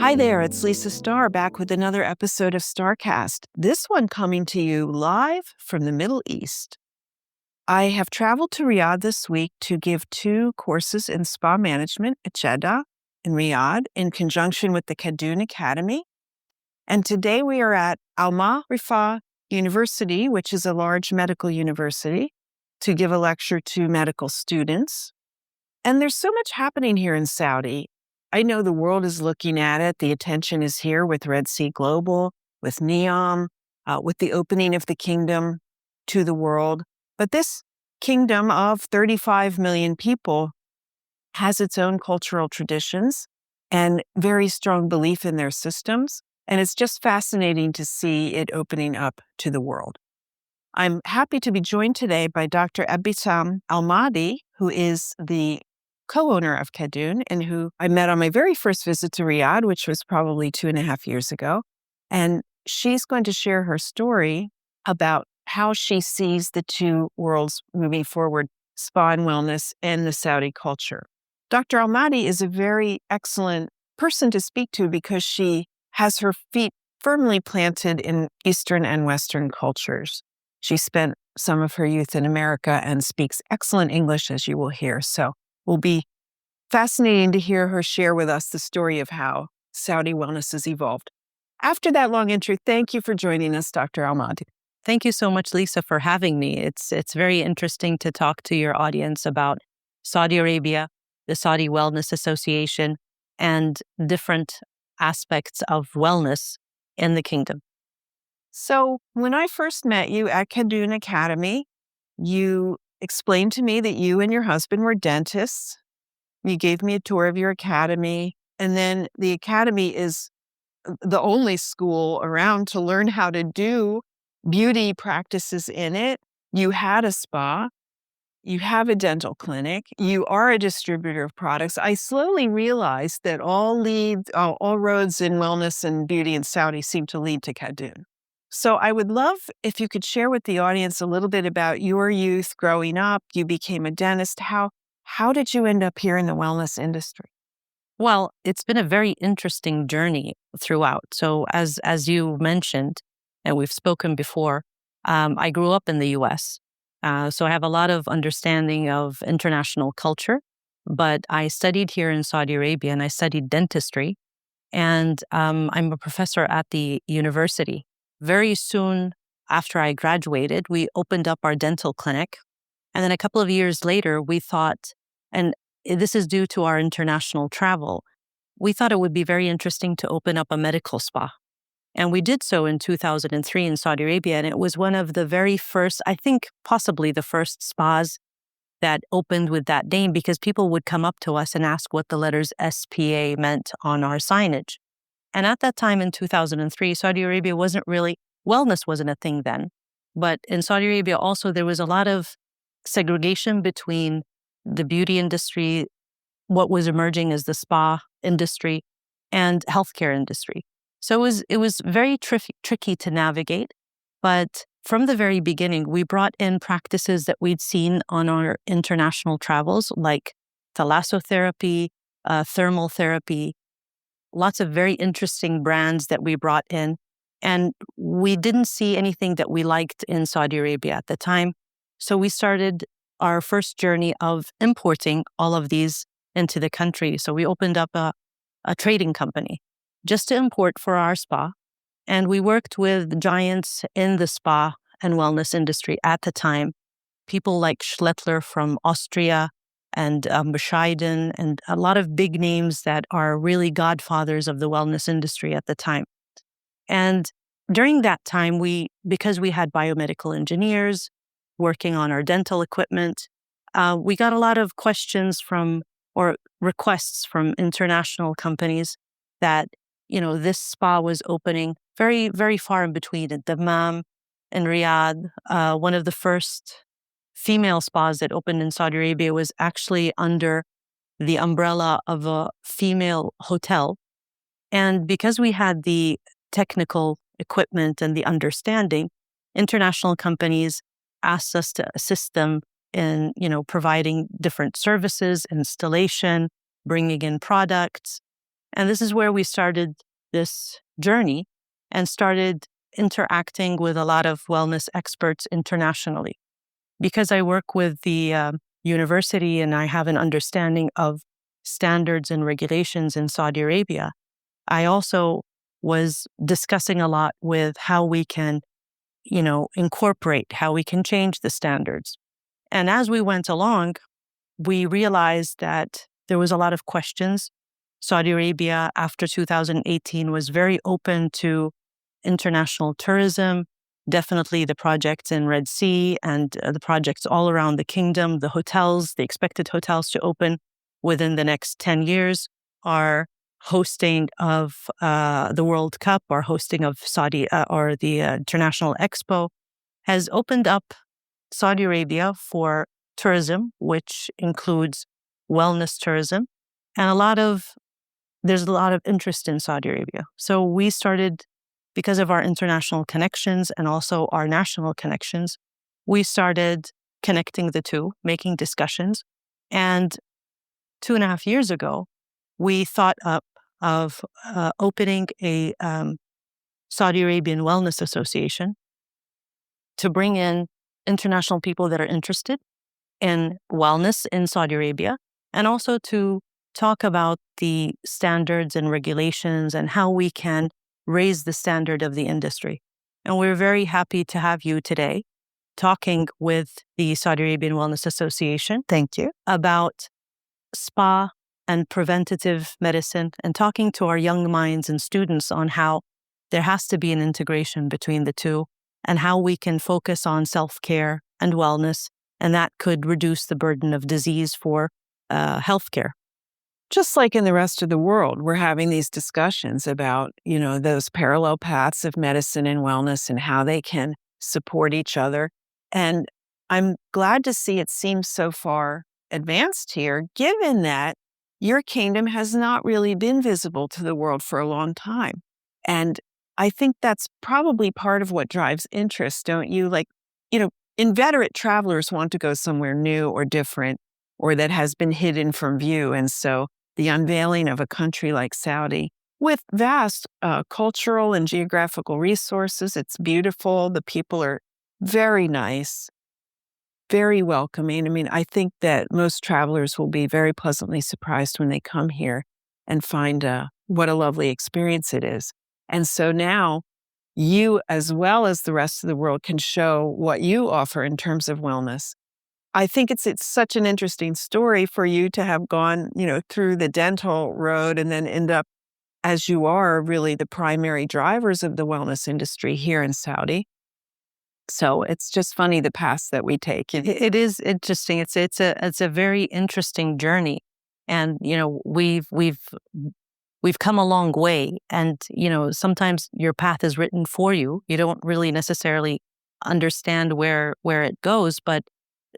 Hi there, it's Lisa Starr back with another episode of StarCast, this one coming to you live from the Middle East. I have traveled to Riyadh this week to give 2 courses in spa management at Jeddah in Riyadh in conjunction with the Kadoon Academy. And today we are at AlMadi University, which is a large medical university, to give a lecture to medical students. And there's so much happening here in Saudi. I know the world is looking at it. The attention is here with Red Sea Global, with NEOM, with the opening of the kingdom to the world. But this kingdom of 35 million people has its own cultural traditions and very strong belief in their systems. And it's just fascinating to see it opening up to the world. I'm happy to be joined today by Dr. Ebtissam AlMadi, who is the co-owner of Kadoon and who I met on my very first visit to Riyadh, which was probably 2.5 years ago. And she's going to share her story about how she sees the two worlds moving forward, spa and wellness and the Saudi culture. Dr. AlMadi is a very excellent person to speak to because she has her feet firmly planted in Eastern and Western cultures. She spent some of her youth in America and speaks excellent English, as you will hear. So will be fascinating to hear her share with us the story of how Saudi wellness has evolved. After that long intro, thank you for joining us, Dr. AlMadi. Thank you so much, Lisa, for having me. It's very interesting to talk to your audience about Saudi Arabia, the Saudi Wellness Association, and different aspects of wellness in the kingdom. So when I first met you at Kadoon Academy, you explained to me that you and your husband were dentists. You gave me a tour of your academy. And then the academy is the only school around to learn how to do beauty practices in it. You had a spa. You have a dental clinic. You are a distributor of products. I slowly realized that all roads in wellness and beauty in Saudi seem to lead to Kadoon. So I would love if you could share with the audience a little bit about your youth growing up. You became a dentist. How did you end up here in the wellness industry? Well, it's been a very interesting journey throughout. So as you mentioned, and we've spoken before, I grew up in the U.S., so I have a lot of understanding of international culture, but I studied here in Saudi Arabia and I studied dentistry, and I'm a professor at the university. Very soon after I graduated, we opened up our dental clinic. And then a couple of years later, we thought, and this is due to our international travel, we thought it would be very interesting to open up a medical spa. And we did so in 2003 in Saudi Arabia. And it was one of the very first, I think possibly the first spas that opened with that name, because people would come up to us and ask what the letters SPA meant on our signage. And at that time in 2003, Saudi Arabia wellness wasn't a thing then. But in Saudi Arabia also, there was a lot of segregation between the beauty industry, what was emerging as the spa industry, and healthcare industry. So it was very tricky to navigate. But from the very beginning, we brought in practices that we'd seen on our international travels, like thalassotherapy, thermal therapy, lots of very interesting brands that we brought in. And we didn't see anything that we liked in Saudi Arabia at the time. So we started our first journey of importing all of these into the country. So we opened up a trading company just to import for our spa. And we worked with giants in the spa and wellness industry at the time, people like Schlettler from Austria, and Bescheiden, and a lot of big names that are really godfathers of the wellness industry at the time. And during that time, because we had biomedical engineers working on our dental equipment, we got a lot of questions or requests from international companies that, this spa was opening very, very far in between at Dammam in Riyadh. One of the first female spas that opened in Saudi Arabia was actually under the umbrella of a female hotel. And because we had the technical equipment and the understanding, international companies asked us to assist them in, providing different services, installation, bringing in products. And this is where we started this journey and started interacting with a lot of wellness experts internationally. Because I work with the university and I have an understanding of standards and regulations in Saudi Arabia, I also was discussing a lot with how we can, incorporate, how we can change the standards. And as we went along, we realized that there was a lot of questions. Saudi Arabia, after 2018, was very open to international tourism, definitely the projects in Red Sea and the projects all around the kingdom, the hotels, the expected hotels to open within the next 10 years, our hosting of the World Cup, our hosting of Saudi or the International Expo has opened up Saudi Arabia for tourism, which includes wellness tourism, and there's a lot of interest in Saudi Arabia. So we started, because of our international connections and also our national connections, we started connecting the two, making discussions. And 2.5 years ago, we thought up of opening a Saudi Arabian Wellness Association to bring in international people that are interested in wellness in Saudi Arabia, and also to talk about the standards and regulations and how we can raise the standard of the industry. And we're very happy to have you today talking with the Saudi Arabian Wellness Association. Thank you. About spa and preventative medicine, and talking to our young minds and students on how there has to be an integration between the two and how we can focus on self-care and wellness, and that could reduce the burden of disease for healthcare. Just like in the rest of the world, we're having these discussions about, those parallel paths of medicine and wellness and how they can support each other. And I'm glad to see it seems so far advanced here, given that your kingdom has not really been visible to the world for a long time. And I think that's probably part of what drives interest, don't you? Like, inveterate travelers want to go somewhere new or different, or that has been hidden from view. And so the unveiling of a country like Saudi with vast cultural and geographical resources, it's beautiful. The people are very nice, very welcoming. I mean, I think that most travelers will be very pleasantly surprised when they come here and find what a lovely experience it is. And so now you, as well as the rest of the world, can show what you offer in terms of wellness. I think it's such an interesting story for you to have gone, through the dental road and then end up, as you are, really the primary drivers of the wellness industry here in Saudi. So it's just funny the paths that we take. It is interesting. It's a very interesting journey, and we've come a long way. And sometimes your path is written for you. You don't really necessarily understand where it goes, but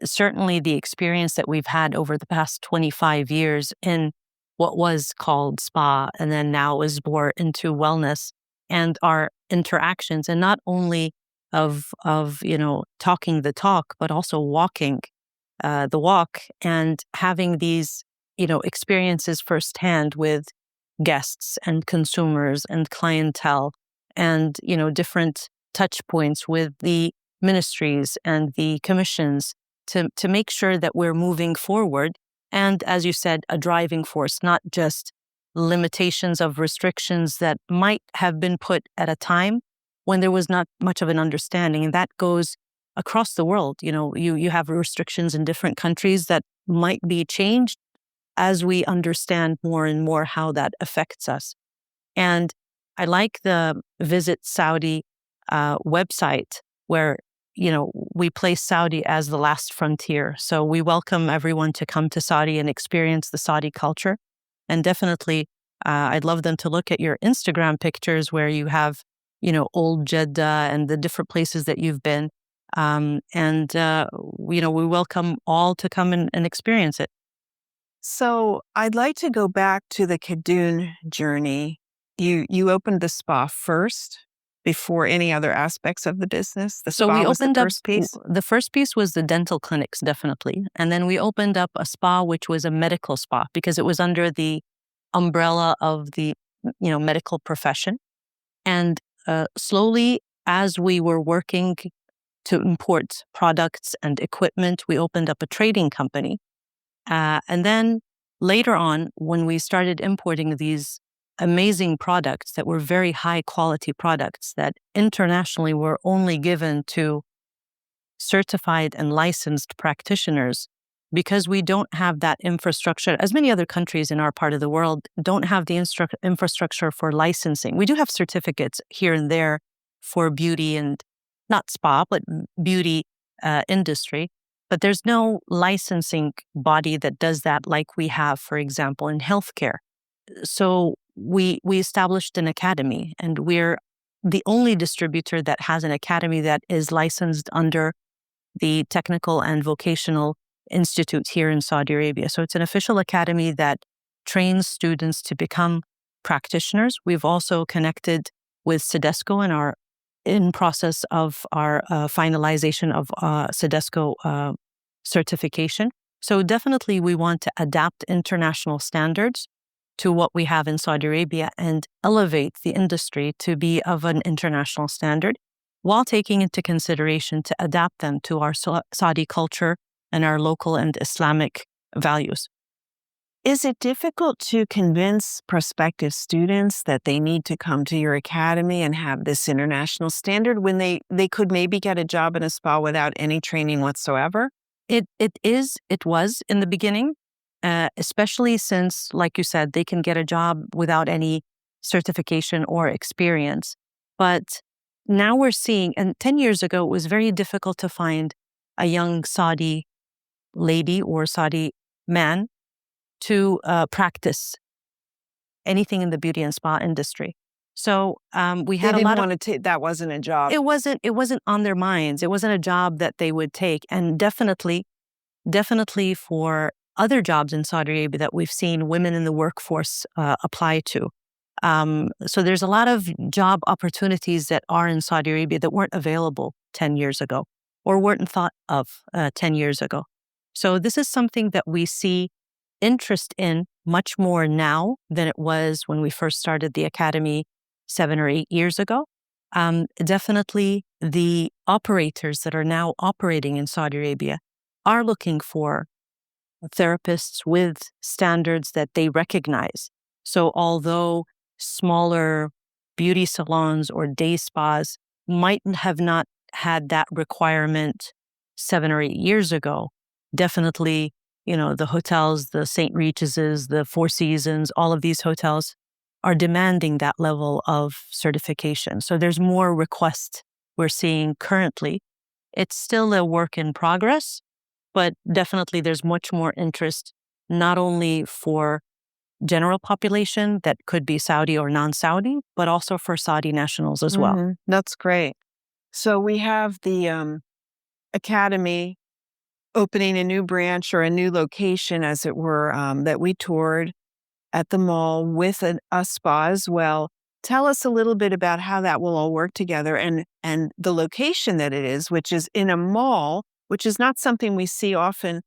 certainly the experience that we've had over the past 25 years in what was called spa and then now is more into wellness, and our interactions, and not only of talking the talk, but also walking the walk and having these experiences firsthand with guests and consumers and clientele, and different touch points with the ministries and the commissions to make sure that we're moving forward. And as you said, a driving force, not just limitations of restrictions that might have been put at a time when there was not much of an understanding. And that goes across the world. You have restrictions in different countries that might be changed as we understand more and more how that affects us. And I like the Visit Saudi website where we place Saudi as the last frontier. So we welcome everyone to come to Saudi and experience the Saudi culture. And definitely, I'd love them to look at your Instagram pictures where you have, old Jeddah and the different places that you've been. We welcome all to come and experience it. So I'd like to go back to the Kadoon journey. You opened the spa first before any other aspects of the business? The So spa we was the opened up, first piece? the first piece was the dental clinics, definitely. And then we opened up a spa, which was a medical spa, because it was under the umbrella of the medical profession. And slowly, as we were working to import products and equipment, we opened up a trading company. And then later on, when we started importing these amazing products that were very high quality products that internationally were only given to certified and licensed practitioners, because we don't have that infrastructure, as many other countries in our part of the world don't have the infrastructure for licensing. We do have certificates here and there for beauty and not spa, but beauty industry. But there's no licensing body that does that like we have, for example, in healthcare. So we established an academy, and we're the only distributor that has an academy that is licensed under the Technical and Vocational Institute here in Saudi Arabia. So it's an official academy that trains students to become practitioners. We've also connected with Cedesco and are in process of our finalization of Cedesco certification. So definitely we want to adapt international standards to what we have in Saudi Arabia and elevate the industry to be of an international standard, while taking into consideration to adapt them to our Saudi culture and our local and Islamic values. Is it difficult to convince prospective students that they need to come to your academy and have this international standard when they could maybe get a job in a spa without any training whatsoever? It was in the beginning, especially since, like you said, they can get a job without any certification or experience. But now we're seeing, and 10 years ago, it was very difficult to find a young Saudi lady or Saudi man to practice anything in the beauty and spa industry. So we had They a lot didn't of. want to that wasn't a job. It wasn't on their minds. It wasn't a job that they would take, and definitely for other jobs in Saudi Arabia that we've seen women in the workforce apply to. So there's a lot of job opportunities that are in Saudi Arabia that weren't available 10 years ago or weren't thought of 10 years ago. So this is something that we see interest in much more now than it was when we first started the academy 7 or 8 years ago. Definitely the operators that are now operating in Saudi Arabia are looking for therapists with standards that they recognize. So although smaller beauty salons or day spas might have not had that requirement 7 or 8 years ago, definitely, the hotels, the St. Regis's, the Four Seasons, all of these hotels are demanding that level of certification. So there's more requests we're seeing currently. It's still a work in progress, but definitely there's much more interest, not only for general population that could be Saudi or non-Saudi, but also for Saudi nationals as well. Mm-hmm. That's great. So we have the academy opening a new branch or a new location, as it were, that we toured at the mall with a spa as well. Tell us a little bit about how that will all work together and the location that it is, which is in a mall, which is not something we see often,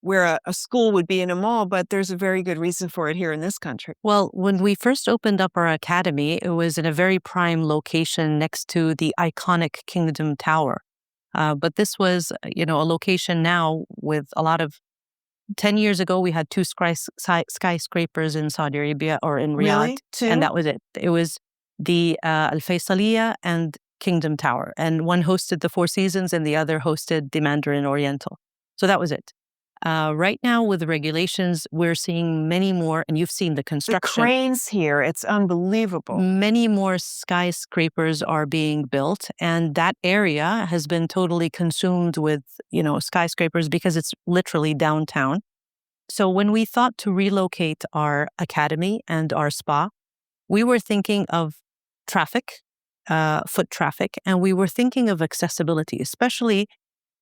where a school would be in a mall, but there's a very good reason for it here in this country. Well, when we first opened up our academy, it was in a very prime location next to the iconic Kingdom Tower. But this was, a location now with a lot of. 10 years ago, we had 2 skyscrapers in Saudi Arabia or in Riyadh. Really? 2? And that was it. It was the Al Faisaliya and Kingdom Tower. And one hosted the Four Seasons and the other hosted the Mandarin Oriental. So that was it. Right now, with the regulations, we're seeing many more, and you've seen the construction. The cranes here, it's unbelievable. Many more skyscrapers are being built, and that area has been totally consumed with, skyscrapers because it's literally downtown. So when we thought to relocate our academy and our spa, we were thinking of traffic, foot traffic, and we were thinking of accessibility, especially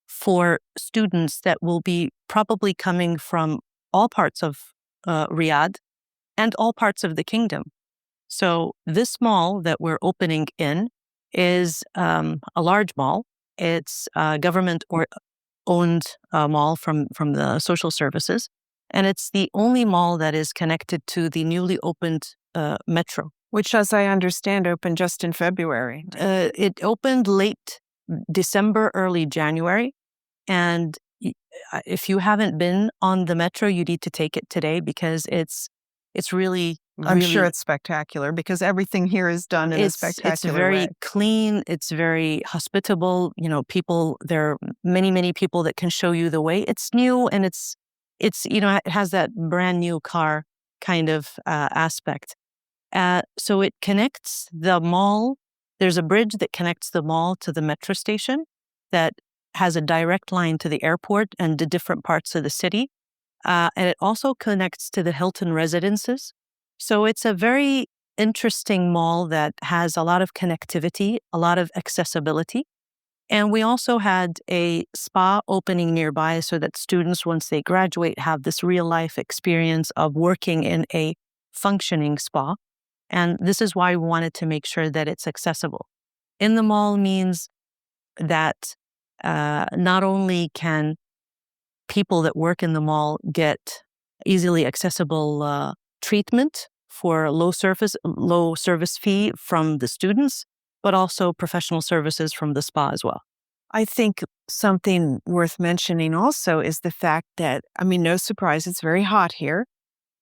for students that will be probably coming from all parts of Riyadh and all parts of the kingdom. So this mall that we're opening in is a large mall. It's a government owned mall from the social services. And it's the only mall that is connected to the newly opened metro. Which, as I understand, opened just in February. It opened late December, early January. And if you haven't been on the metro, you need to take it today because it's really, I'm sure it's spectacular because everything here is done in a spectacular It's very way. clean. It's very hospitable. There are many people that can show you the way. It's new and it has that brand new car kind of aspect. So it connects the mall. There's a bridge that connects the mall to the metro station that has a direct line to the airport and the different parts of the city. And it also connects to the Hilton residences. So it's a very interesting mall that has a lot of connectivity, a lot of accessibility. And we also had a spa opening nearby so that students, once they graduate, have this real life experience of working in a functioning spa. And this is why we wanted to make sure that it's accessible. In the mall means that not only can people that work in the mall get easily accessible treatment for low service fee from the students, but also professional services from the spa as well. I think something worth mentioning also is the fact that, no surprise, it's very hot here.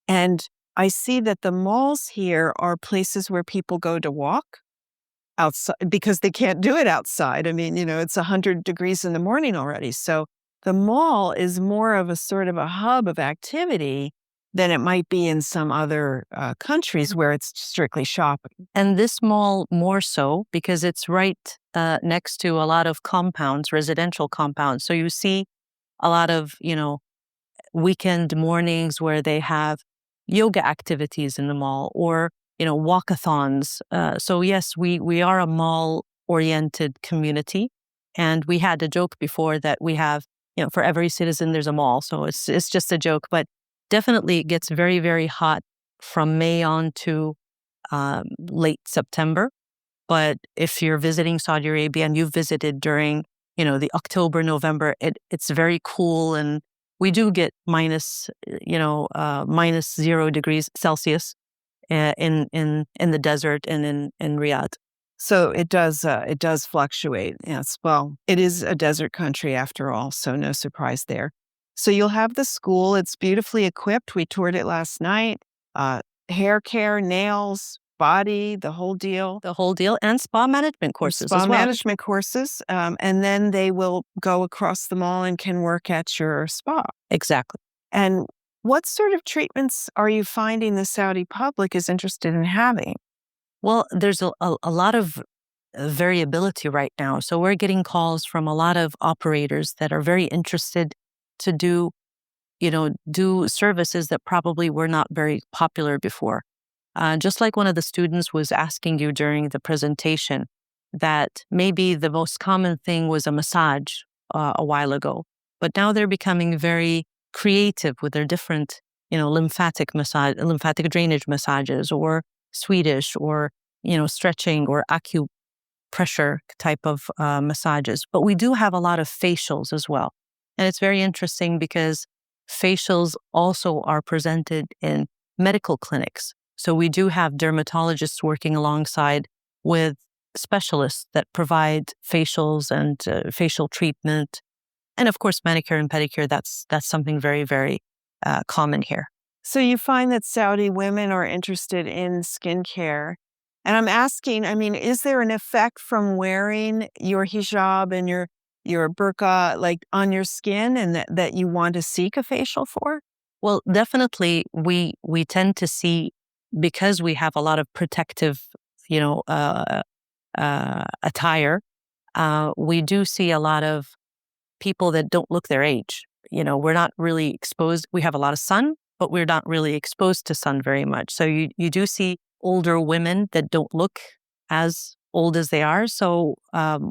And I see that the malls here are places where people go to walk outside because they can't do it outside. It's 100 degrees in the morning already. So the mall is more of a sort of a hub of activity than it might be in some other countries where it's strictly shopping. And this mall more so because it's right next to a lot of compounds, residential compounds. So you see a lot of, weekend mornings where they have yoga activities in the mall or, walkathons. So yes, we are a mall-oriented community. And we had a joke before that we have, for every citizen, there's a mall. So it's just a joke, but definitely it gets very, very hot from May on to late September. But if you're visiting Saudi Arabia and you've visited during, the October, November, it's very cool. And we do get minus 0 degrees Celsius in the desert and in Riyadh. So it does fluctuate. Yes. Well, it is a desert country after all, so no surprise there. So you'll have the school. It's beautifully equipped. We toured it last night. Hair care, nails, body, the whole deal. The whole deal, and spa management courses as well. Spa management courses. And then they will go across the mall and can work at your spa. Exactly. And what sort of treatments are you finding the Saudi public is interested in having? Well, there's a lot of variability right now. So we're getting calls from a lot of operators that are very interested to do services that probably were not very popular before. Just like one of the students was asking you during the presentation, that maybe the most common thing was a massage a while ago, but now they're becoming very creative with their different, lymphatic drainage massages, or Swedish, or stretching, or acupressure type of massages. But we do have a lot of facials as well, and it's very interesting because facials also are presented in medical clinics. So we do have dermatologists working alongside with specialists that provide facials and facial treatment. And of course, manicure and pedicure, that's something very, very common here. So you find that Saudi women are interested in skincare. And I'm asking, is there an effect from wearing your hijab and your burqa like on your skin and that you want to seek a facial for? Well, definitely we tend to see, because we have a lot of protective, attire, we do see a lot of people that don't look their age. We're not really exposed. We have a lot of sun, but we're not really exposed to sun very much. So you do see older women that don't look as old as they are. So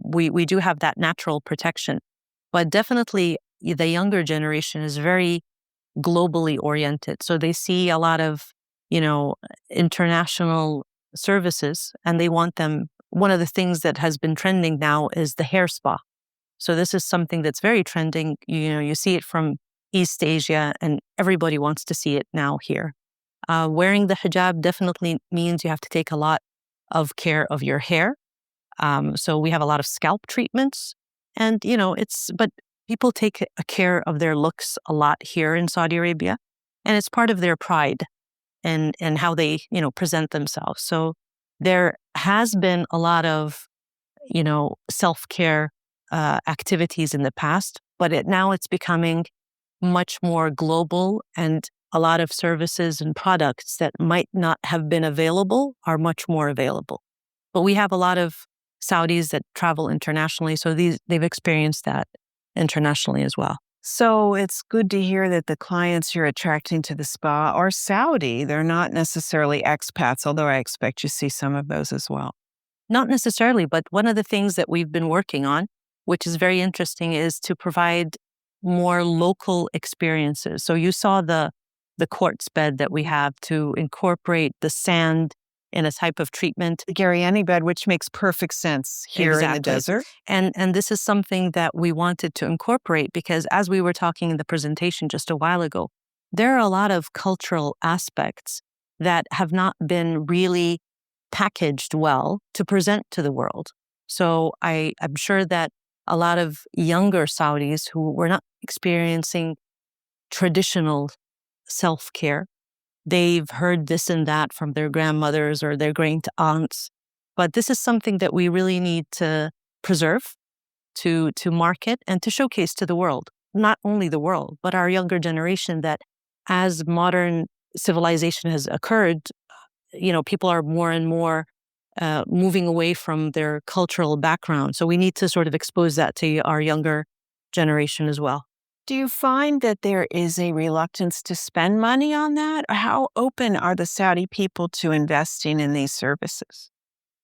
we do have that natural protection. But definitely the younger generation is very globally oriented. So they see a lot of, international services, and they want them. One of the things that has been trending now is the hair spa. So this is something that's very trending. You see it from East Asia, and everybody wants to see it now here. Wearing the hijab definitely means you have to take a lot of care of your hair. So we have a lot of scalp treatments, and but people take a care of their looks a lot here in Saudi Arabia, and it's part of their pride and how they present themselves. So there has been a lot of self-care activities in the past, but now it's becoming much more global, and a lot of services and products that might not have been available are much more available. But we have a lot of Saudis that travel internationally, so they've experienced that internationally as well. So it's good to hear that the clients you're attracting to the spa are Saudi. They're not necessarily expats, although I expect you see some of those as well. Not necessarily, but one of the things that we've been working on, which is very interesting, is to provide more local experiences. So you saw the quartz bed that we have to incorporate the sand in a type of treatment. The Gariani bed, which makes perfect sense here in the desert. And this is something that we wanted to incorporate because, as we were talking in the presentation just a while ago, there are a lot of cultural aspects that have not been really packaged well to present to the world. So I'm sure that a lot of younger Saudis who were not experiencing traditional self-care, they've heard this and that from their grandmothers or their great aunts. But this is something that we really need to preserve, to market, and to showcase to the world. Not only the world, but our younger generation, that as modern civilization has occurred, people are more and more moving away from their cultural background. So we need to sort of expose that to our younger generation as well. Do you find that there is a reluctance to spend money on that? How open are the Saudi people to investing in these services?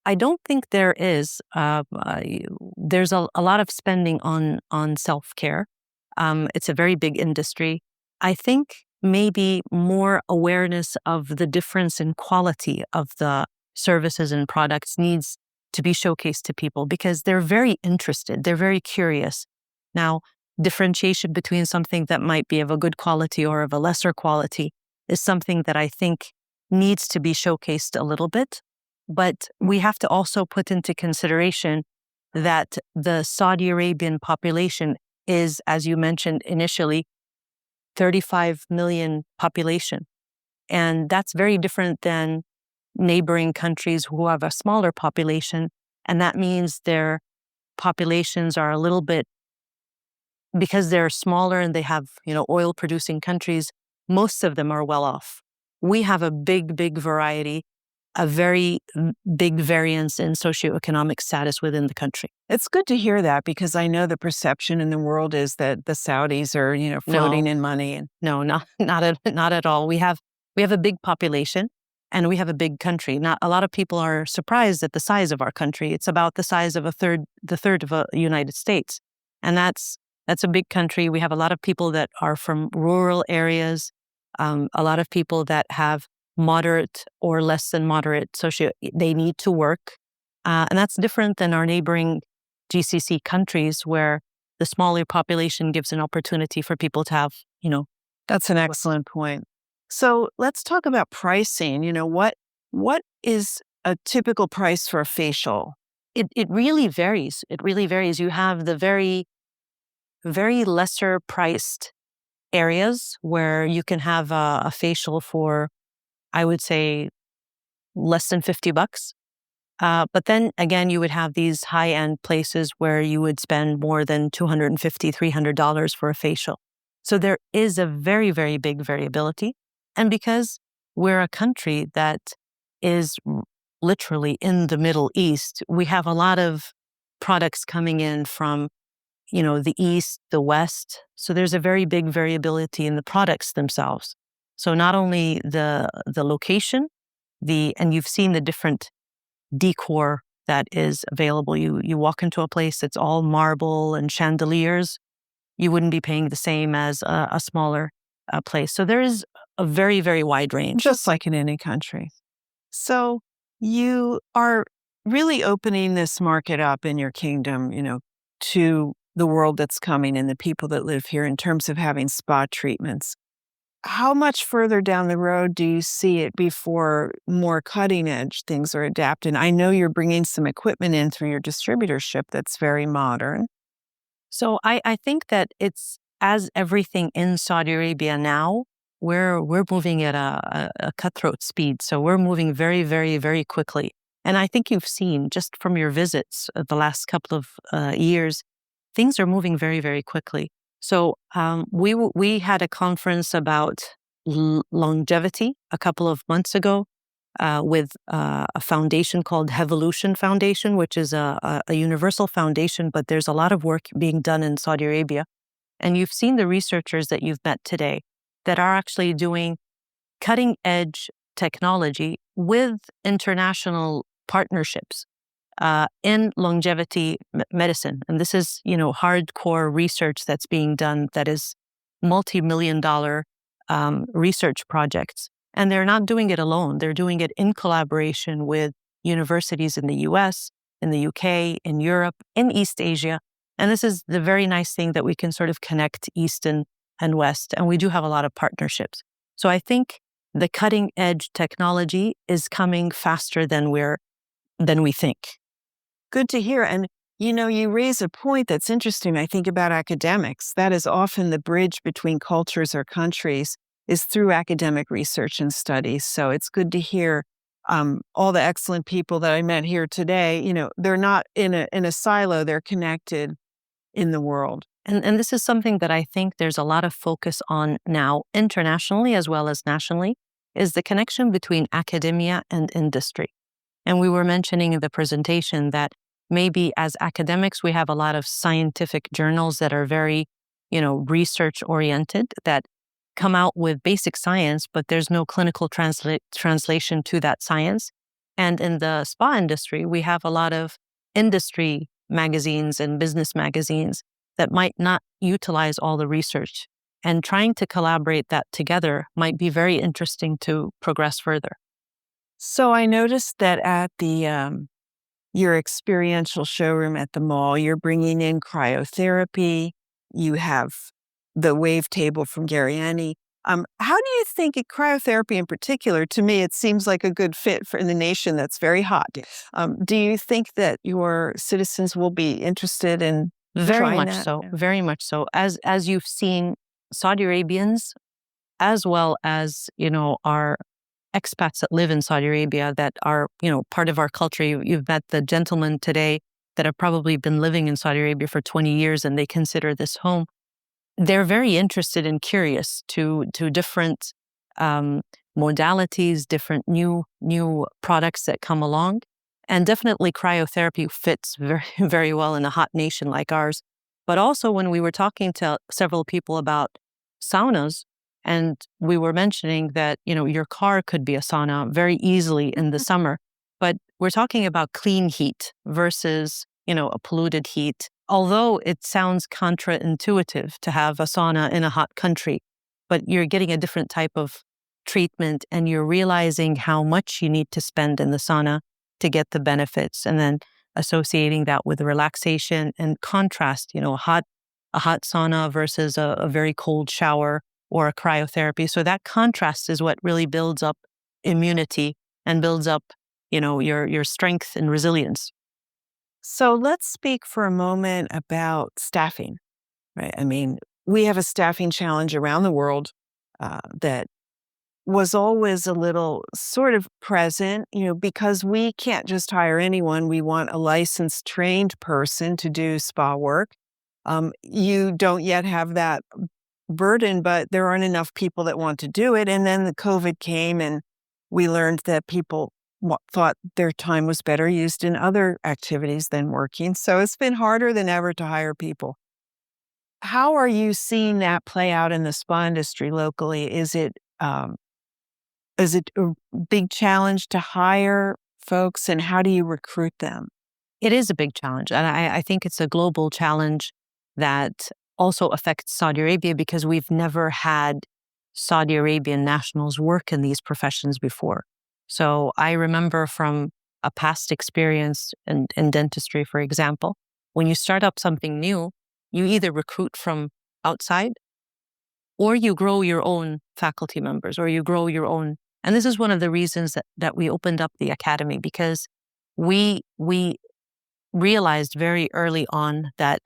I don't think there is. There's a lot of spending on self-care. It's a very big industry. I think maybe more awareness of the difference in quality of the services and products needs to be showcased to people because they're very interested. They're very curious. Now, differentiation between something that might be of a good quality or of a lesser quality is something that I think needs to be showcased a little bit. But we have to also put into consideration that the Saudi Arabian population is, as you mentioned initially, 35 million population. And that's very different than neighboring countries who have a smaller population. And that means their populations are a little bit, because they're smaller and they have, oil producing countries, most of them are well off. We have a big variety, a very big variance in socioeconomic status within the country. It's good to hear that because I know the perception in the world is that the Saudis are, floating in money. No, not at all. We have a big population and we have a big country. Not a lot of people are surprised at the size of our country. It's about the size of the third of the United States, and that's a big country. We have a lot of people that are from rural areas, a lot of people that have moderate or less than moderate they need to work. And that's different than our neighboring GCC countries where the smaller population gives an opportunity for people to have, That's an excellent point. So let's talk about pricing. What is a typical price for a facial? It really varies. It really varies. You have the very, very lesser priced areas where you can have a facial for, I would say, less than $50. But then again, you would have these high-end places where you would spend more than $250, $300 for a facial. So there is a very, very big variability. And because we're a country that is literally in the Middle East, we have a lot of products coming in from, the East, the West. So there's a very big variability in the products themselves. So not only the location, and you've seen the different decor that is available. You walk into a place that's all marble and chandeliers, you wouldn't be paying the same as a smaller place. So there is a very, very wide range. Just like in any country. So you are really opening this market up in your kingdom, to the world that's coming and the people that live here in terms of having spa treatments. How much further down the road do you see it before more cutting edge things are adapted? I know you're bringing some equipment in through your distributorship that's very modern. So I think that it's, as everything in Saudi Arabia now, we're moving at a cutthroat speed. So we're moving very, very, very quickly. And I think you've seen just from your visits the last couple of years, things are moving very, very quickly. So we had a conference about longevity a couple of months ago with a foundation called Hevolution Foundation, which is a universal foundation, but there's a lot of work being done in Saudi Arabia. And you've seen the researchers that you've met today that are actually doing cutting edge technology with international partnerships in longevity medicine. And this is, hardcore research that's being done that is multi-million-dollar research projects. And they're not doing it alone. They're doing it in collaboration with universities in the US, in the UK, in Europe, in East Asia. And this is the very nice thing that we can sort of connect East and West. And we do have a lot of partnerships. So I think the cutting edge technology is coming faster than we think. Good to hear. And, you raise a point that's interesting, I think, about academics. That is often the bridge between cultures or countries is through academic research and studies. So it's good to hear all the excellent people that I met here today. They're not in a silo, they're connected in the world. And this is something that I think there's a lot of focus on now, internationally as well as nationally, is the connection between academia and industry. And we were mentioning in the presentation that maybe as academics, we have a lot of scientific journals that are very, research oriented, that come out with basic science, but there's no clinical translation to that science. And in the spa industry, we have a lot of industry magazines and business magazines that might not utilize all the research. And trying to collaborate that together might be very interesting to progress further. So I noticed that at the your experiential showroom at the mall, you're bringing in cryotherapy. You have the wave table from Gariani. How do you think cryotherapy in particular, to me, it seems like a good fit for in the nation that's very hot. Do you think that your citizens will be interested in Very trying much that? so, very much so. As you've seen, Saudi Arabians, as well as, our expats that live in Saudi Arabia that are, part of our culture. You've met the gentlemen today that have probably been living in Saudi Arabia for 20 years and they consider this home. They're very interested and curious to different modalities, different new products that come along. And definitely cryotherapy fits very, very well in a hot nation like ours. But also when we were talking to several people about saunas, and we were mentioning that, your car could be a sauna very easily in the summer, but we're talking about clean heat versus, a polluted heat. Although it sounds counterintuitive to have a sauna in a hot country, but you're getting a different type of treatment and you're realizing how much you need to spend in the sauna to get the benefits, and then associating that with relaxation and contrast, a hot sauna versus a very cold shower or a cryotherapy. So that contrast is what really builds up immunity and builds up, your strength and resilience. So let's speak for a moment about staffing, right? I mean, we have a staffing challenge around the world that was always a little sort of present, because we can't just hire anyone. We want a licensed, trained person to do spa work. You don't yet have that burden, but there aren't enough people that want to do it. And then the COVID came and we learned that people thought their time was better used in other activities than working. So it's been harder than ever to hire people. How are you seeing that play out in the spa industry locally? Is it a big challenge to hire folks, and how do you recruit them? It is a big challenge. And I think it's a global challenge that also affects Saudi Arabia because we've never had Saudi Arabian nationals work in these professions before. So I remember from a past experience in dentistry, for example, when you start up something new, You either recruit from outside or you grow your own faculty members or you grow your own. And this is one of the reasons that we opened up the academy, because we realized very early on that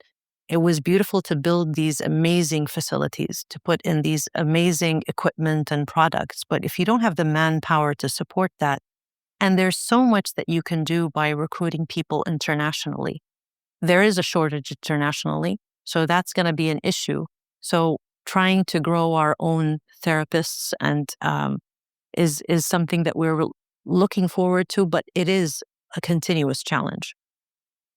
it was beautiful to build these amazing facilities, to put in these amazing equipment and products. But if you don't have the manpower to support that, and there's so much that you can do by recruiting people internationally. There is a shortage internationally, so that's going to be an issue. So trying to grow our own therapists and is something that we're looking forward to, but it is a continuous challenge.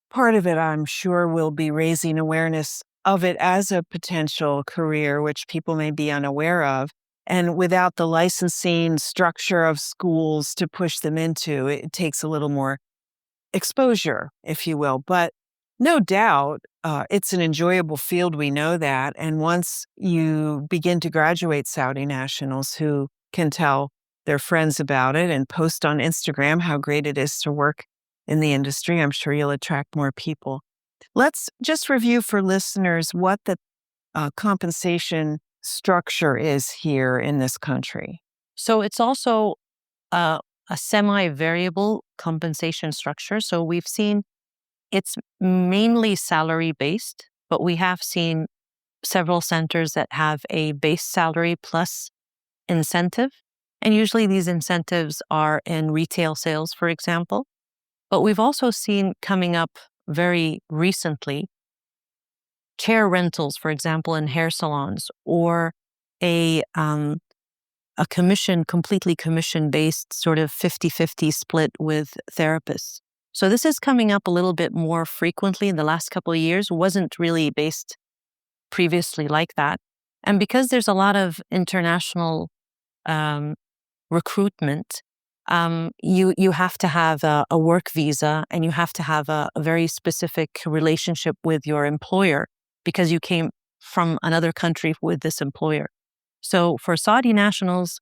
Part of it, I'm sure, will be raising awareness of it as a potential career, which people may be unaware of. And without the licensing structure of schools to push them into, it takes a little more exposure, if you will. But no doubt, it's an enjoyable field. We know that. And once you begin to graduate Saudi nationals who can tell their friends about it and post on Instagram how great it is to work in the industry, I'm sure you'll attract more people. Let's just review for listeners what the compensation structure is here in this country. So it's also a semi-variable compensation structure. So we've seen it's mainly salary-based, but we have seen several centers that have a base salary plus incentive. And usually these incentives are in retail sales, for example. But we've also seen coming up very recently chair rentals, for example, in hair salons, or a completely commission-based sort of 50-50 split with therapists. So this is coming up a little bit more frequently in the last couple of years. Wasn't really based previously like that. And because there's a lot of international recruitment, you have to have a work visa, and you have to have a very specific relationship with your employer because you came from another country with this employer. So for Saudi nationals,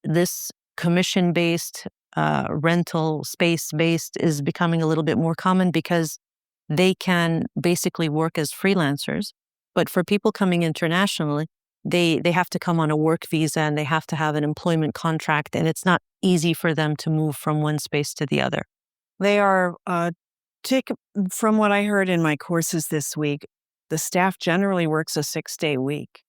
this commission-based, rental space-based is becoming a little bit more common because they can basically work as freelancers. But for people coming internationally, they have to come on a work visa and they have to have an employment contract, and it's not easy for them to move from one space to the other. They are, from what I heard in my courses this week, the staff generally works a 6-day week.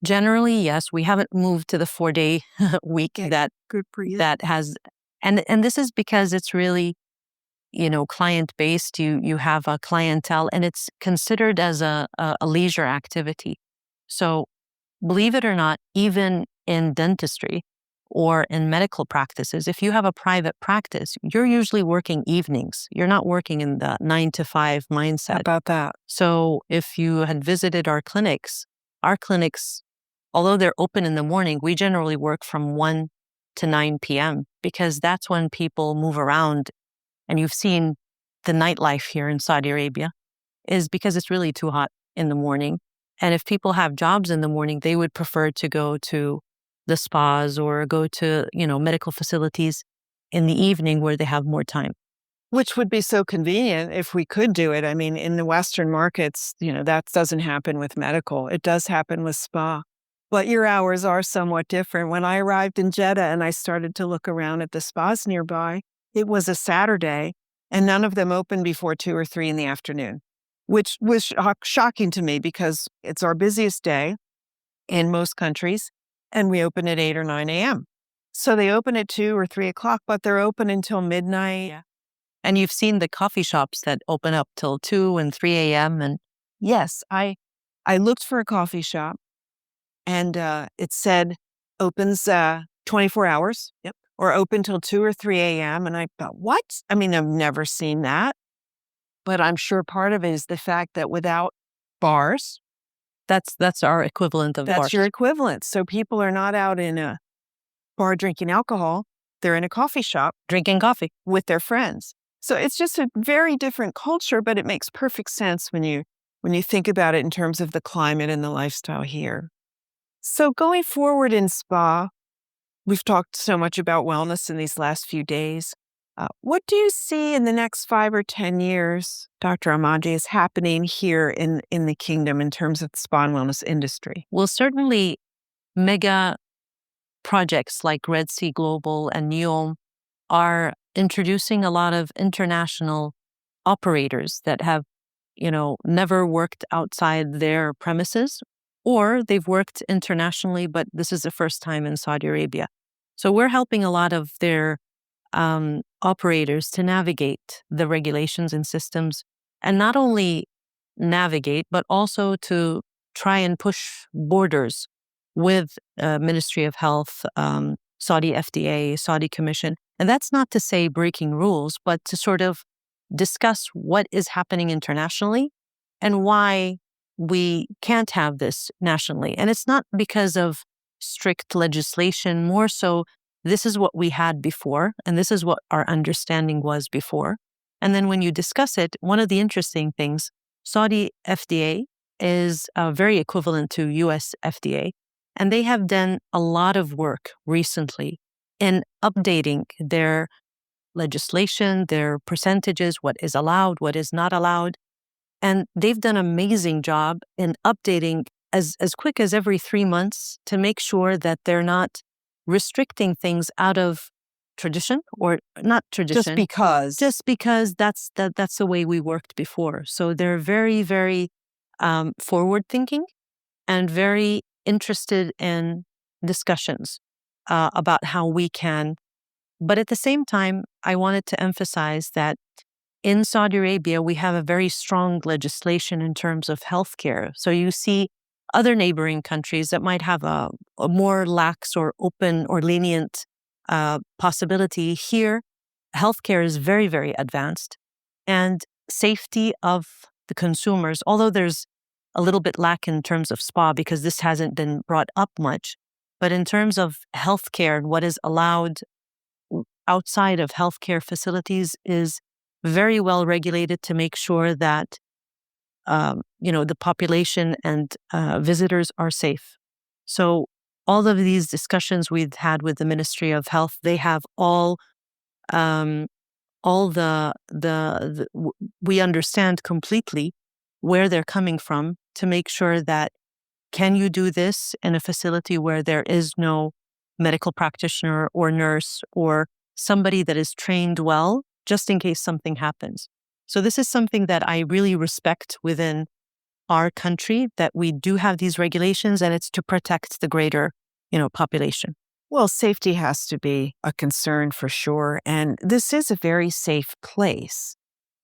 Generally, yes. We haven't moved to the 4-day week that good for you. That has, and this is because it's really, client-based. You have a clientele, and it's considered as a leisure activity. So believe it or not, even in dentistry or in medical practices, if you have a private practice, you're usually working evenings. You're not working in the 9 to 5 mindset. How about that? So if you had visited our clinics, although they're open in the morning, we generally work from 1 to 9 p.m. because that's when people move around. And you've seen the nightlife here in Saudi Arabia is because it's really too hot in the morning. And if people have jobs in the morning, they would prefer to go to the spas or go to, medical facilities in the evening where they have more time. Which would be so convenient if we could do it. I mean, in the Western markets, that doesn't happen with medical. It does happen with spa. But your hours are somewhat different. When I arrived in Jeddah and I started to look around at the spas nearby, it was a Saturday and none of them opened before 2 or 3 in the afternoon, which was shocking to me because it's our busiest day in most countries and we open at 8 or 9 a.m. So they open at 2 or 3 o'clock, but they're open until midnight. Yeah. And you've seen the coffee shops that open up till 2 and 3 a.m. And yes, I looked for a coffee shop and it said opens 24 hours. Yep. Or open till 2 or 3 a.m. And I thought, what? I mean, I've never seen that. But I'm sure part of it is the fact that without bars, that's our equivalent of bars. That's your equivalent. So people are not out in a bar drinking alcohol. They're in a coffee shop drinking coffee with their friends. So it's just a very different culture, but it makes perfect sense when you think about it in terms of the climate and the lifestyle here. So going forward in spa, we've talked so much about wellness in these last few days. What do you see in the next 5 or 10 years, Dr. AlMadi, is happening here in the kingdom in terms of the spa and wellness industry? Well, certainly mega projects like Red Sea Global and NEOM are introducing a lot of international operators that have, never worked outside their premises, or they've worked internationally, but this is the first time in Saudi Arabia. So we're helping a lot of their operators to navigate the regulations and systems, and not only navigate, but also to try and push borders with Ministry of Health, Saudi FDA, Saudi Commission. And that's not to say breaking rules, but to sort of discuss what is happening internationally and why we can't have this nationally. And it's not because of strict legislation, more so this is what we had before, and this is what our understanding was before. And then when you discuss it, one of the interesting things, Saudi FDA is very equivalent to US FDA, and they have done a lot of work recently in updating their legislation, their percentages, what is allowed, what is not allowed. And they've done an amazing job in updating as quick as every 3 months to make sure that they're not restricting things out of tradition or not tradition. Just because that's the way we worked before. So they're very, very forward thinking and very interested in discussions about how we can. But at the same time, I wanted to emphasize that in Saudi Arabia, we have a very strong legislation in terms of healthcare. So you see other neighboring countries that might have a more lax or open or lenient possibility. Here, healthcare is very, very advanced. And safety of the consumers, although there's a little bit lack in terms of spa because this hasn't been brought up much, but in terms of healthcare and what is allowed outside of healthcare facilities is very well regulated to make sure that the population and visitors are safe. So all of these discussions we've had with the Ministry of Health, they have all we understand completely where they're coming from to make sure that can you do this in a facility where there is no medical practitioner or nurse or somebody that is trained well, just in case something happens. So this is something that I really respect within our country, that we do have these regulations, and it's to protect the greater, population. Well, safety has to be a concern for sure. And this is a very safe place.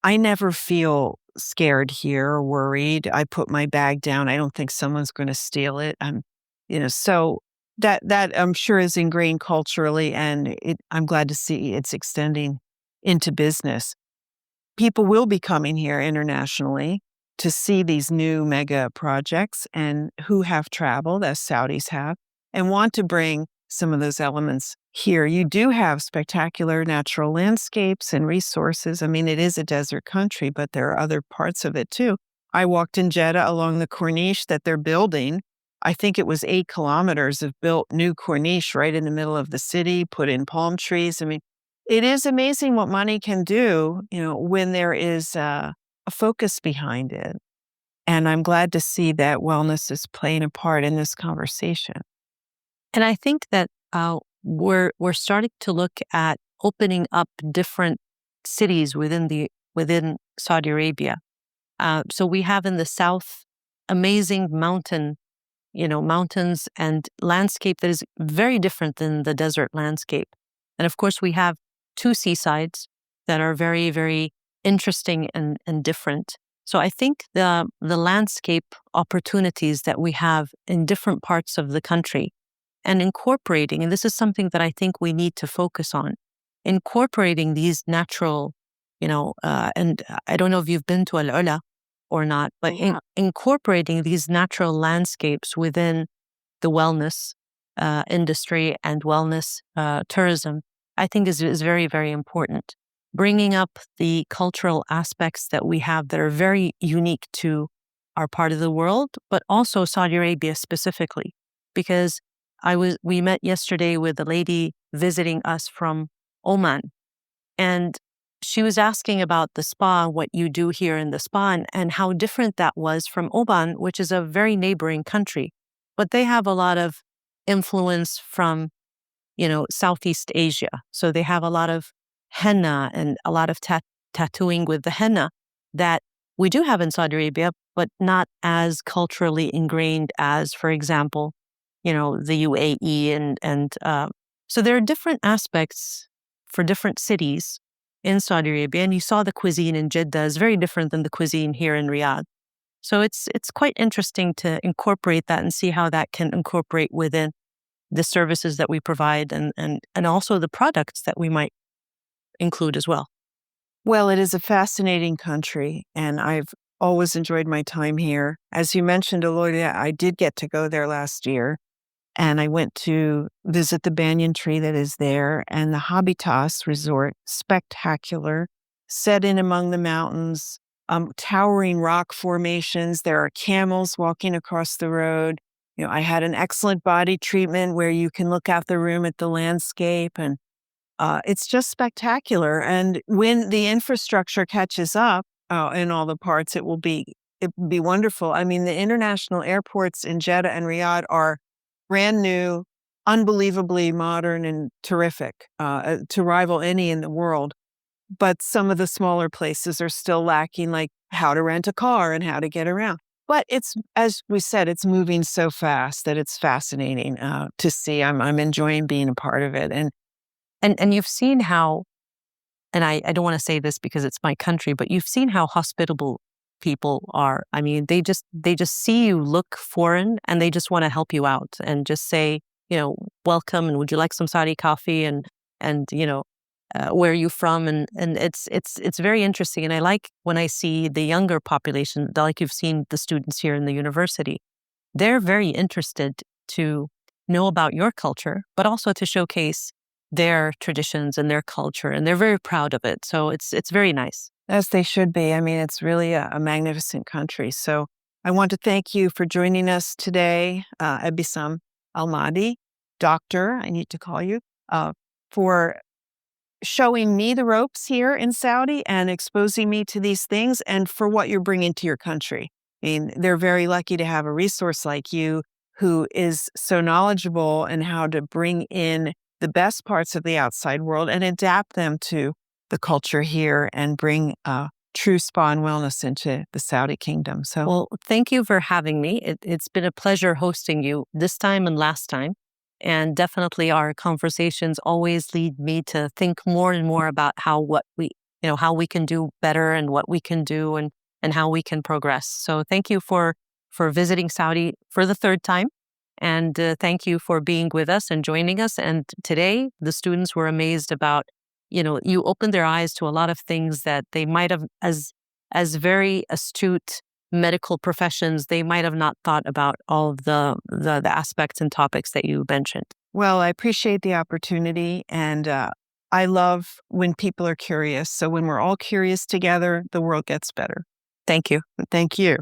I never feel scared here or worried. I put my bag down. I don't think someone's going to steal it. So that I'm sure is ingrained culturally, and I'm glad to see it's extending into business. People will be coming here internationally to see these new mega projects and who have traveled, as Saudis have, and want to bring some of those elements here. You do have spectacular natural landscapes and resources. I mean, it is a desert country, but there are other parts of it too. I walked in Jeddah along the Corniche that they're building. I think it was 8 kilometers of built new Corniche right in the middle of the city, put in palm trees. I mean, it is amazing what money can do, when there is a focus behind it. And I'm glad to see that wellness is playing a part in this conversation. And I think that we're starting to look at opening up different cities within Saudi Arabia. So we have in the south amazing mountains and landscape that is very different than the desert landscape. And of course, we have 2 seasides that are very, very interesting and different. So I think the landscape opportunities that we have in different parts of the country and incorporating, and this is something that I think we need to focus on, incorporating these natural, and I don't know if you've been to Al-Ula or not, but incorporating these natural landscapes within the wellness industry and wellness tourism, I think is very, very important. Bringing up the cultural aspects that we have that are very unique to our part of the world, but also Saudi Arabia specifically, because we met yesterday with a lady visiting us from Oman, And she was asking about the spa, what you do here in the spa, and how different that was from Oman, which is a very neighboring country. But they have a lot of influence from, Southeast Asia. So they have a lot of henna and a lot of tattooing with the henna that we do have in Saudi Arabia, but not as culturally ingrained as, for example, the UAE and so there are different aspects for different cities in Saudi Arabia, and you saw the cuisine in Jeddah is very different than the cuisine here in Riyadh. So it's quite interesting to incorporate that and see how that can incorporate within the services that we provide and also the products that we might include as well. Well, it is a fascinating country, and I've always enjoyed my time here. As you mentioned, Aloysia, I did get to go there last year, and I went to visit the banyan tree that is there and the Habitas Resort, spectacular, set in among the mountains, towering rock formations. There are camels walking across the road. I had an excellent body treatment where you can look out the room at the landscape, and it's just spectacular. And when the infrastructure catches up in all the parts, it will be wonderful. I mean, the international airports in Jeddah and Riyadh are brand new, unbelievably modern and terrific to rival any in the world. But some of the smaller places are still lacking, like how to rent a car and how to get around. But it's, as we said, it's moving so fast that it's fascinating to see. I'm enjoying being a part of it. And you've seen how, and I don't want to say this because it's my country, but you've seen how hospitable people are. I mean, they just see you look foreign and they just want to help you out and just say, welcome, and would you like some Saudi coffee, and where are you from, and it's very interesting. And I like when I see the younger population, like you've seen the students here in the university, they're very interested to know about your culture, but also to showcase their traditions and their culture, and they're very proud of it. So it's very nice. As they should be. I mean, it's really a magnificent country. So I want to thank you for joining us today, Ebtissam AlMadi, doctor, I need to call you, for showing me the ropes here in Saudi and exposing me to these things, and for what you're bringing to your country. I mean, they're very lucky to have a resource like you who is so knowledgeable in how to bring in the best parts of the outside world and adapt them to the culture here and bring true spa and wellness into the Saudi kingdom. So, well, thank you for having me. It's been a pleasure hosting you this time and last time. And definitely our conversations always lead me to think more and more about how we can do better and what we can do and how we can progress. So thank you for visiting Saudi for the third time. And thank you for being with us and joining us. And today the students were amazed about, you opened their eyes to a lot of things that they might have, as very astute medical professions, they might have not thought about all of the aspects and topics that you mentioned. Well, I appreciate the opportunity, and I love when people are curious. So when we're all curious together, the world gets better. Thank you. Thank you.